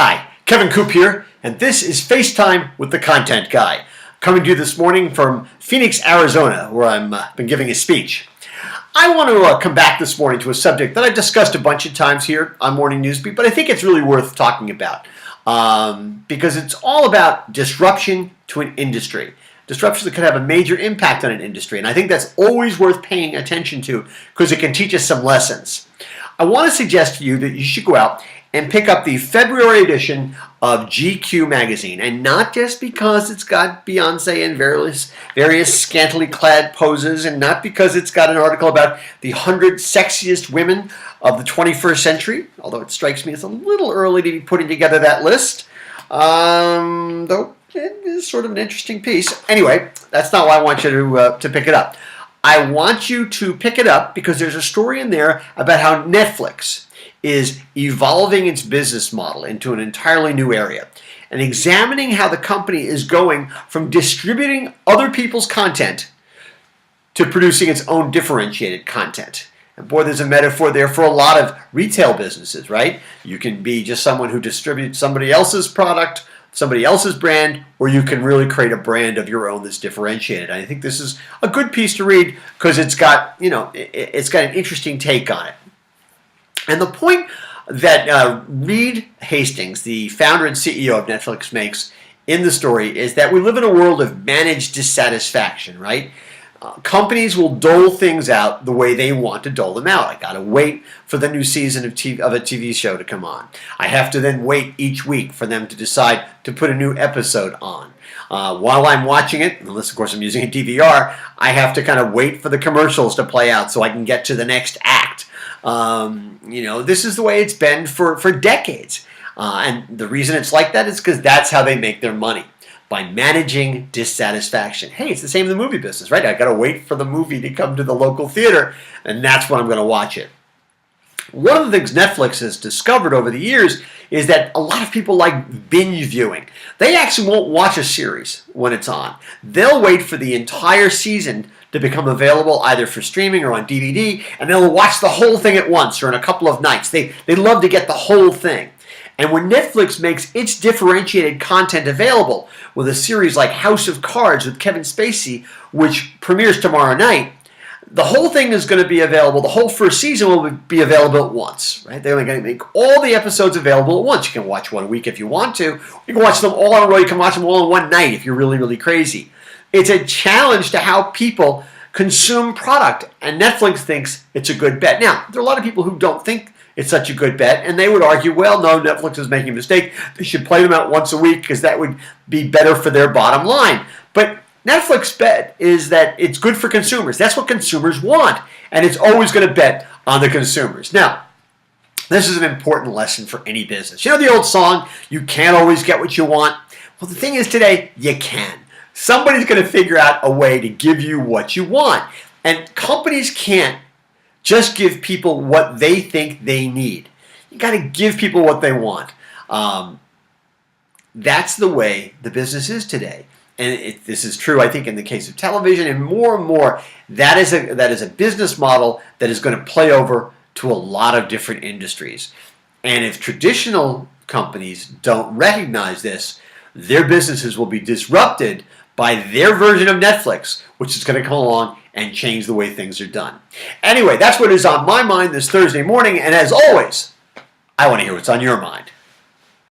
Hi, Kevin Coop here, and this is FaceTime with the Content Guy. Coming to you this morning from Phoenix, Arizona, where I've been giving a speech. I want to come back this morning to a subject that I've discussed a bunch of times here on Morning Newsbeat, but I think it's really worth talking about because it's all about disruption to an industry. Disruption that could have a major impact on an industry, and I think that's always worth paying attention to because it can teach us some lessons. I want to suggest to you that you should go out and pick up the February edition of GQ magazine, and not just because it's got Beyonce in various scantily clad poses, and not because it's got an article about the 100 sexiest women of the 21st century, although it strikes me as a little early to be putting together that list, though it is sort of an interesting piece. Anyway, that's not why I want you to pick it up. I want you to pick it up because there's a story in there about how Netflix is evolving its business model into an entirely new area and examining how the company is going from distributing other people's content to producing its own differentiated content. And boy, there's a metaphor there for a lot of retail businesses, right? You can be just someone who distributes somebody else's product, somebody else's brand, or you can really create a brand of your own that's differentiated. I think this is a good piece to read because it's got, it's got an interesting take on it. And the point that Reed Hastings, the founder and CEO of Netflix, makes in the story is that we live in a world of managed dissatisfaction, right? Companies will dole things out the way they want to dole them out. I got to wait for the new season of a TV show to come on. I have to then wait each week for them to decide to put a new episode on. While I'm watching it, unless of course I'm using a DVR, I have to kind of wait for the commercials to play out so I can get to the next act. This is the way it's been for decades. And the reason it's like that is because that's how they make their money, by managing dissatisfaction. Hey, it's the same in the movie business, right? I got to wait for the movie to come to the local theater, and that's when I'm going to watch it. One of the things Netflix has discovered over the years is that a lot of people like binge viewing. They actually won't watch a series when it's on. They'll wait for the entire season to become available either for streaming or on DVD, and they'll watch the whole thing at once or in a couple of nights. They love to get the whole thing. And when Netflix makes its differentiated content available with a series like House of Cards with Kevin Spacey, which premieres tomorrow night, the whole thing is going to be available. The whole first season will be available at once, right? They're going to make all the episodes available at once. You can watch one a week if you want to. You can watch them all in a row. You can watch them all in one night if you're really, really crazy. It's a challenge to how people consume product, and Netflix thinks it's a good bet. Now, there are a lot of people who don't think it's such a good bet, and they would argue, well, no, Netflix is making a mistake. They should play them out once a week because that would be better for their bottom line. But Netflix bet is that it's good for consumers. That's what consumers want, and it's always going to bet on the consumers. Now, this is an important lesson for any business. You know the old song, you can't always get what you want? Well, the thing is today, you can. Somebody's going to figure out a way to give you what you want, and companies can't just give people what they think they need. You got to give people what they want. That's the way the business is today. And this is true, I think, in the case of television, and more, that is a business model that is going to play over to a lot of different industries. And if traditional companies don't recognize this, their businesses will be disrupted by their version of Netflix, which is going to come along and change the way things are done. Anyway, that's what is on my mind this Thursday morning, and as always, I want to hear what's on your mind.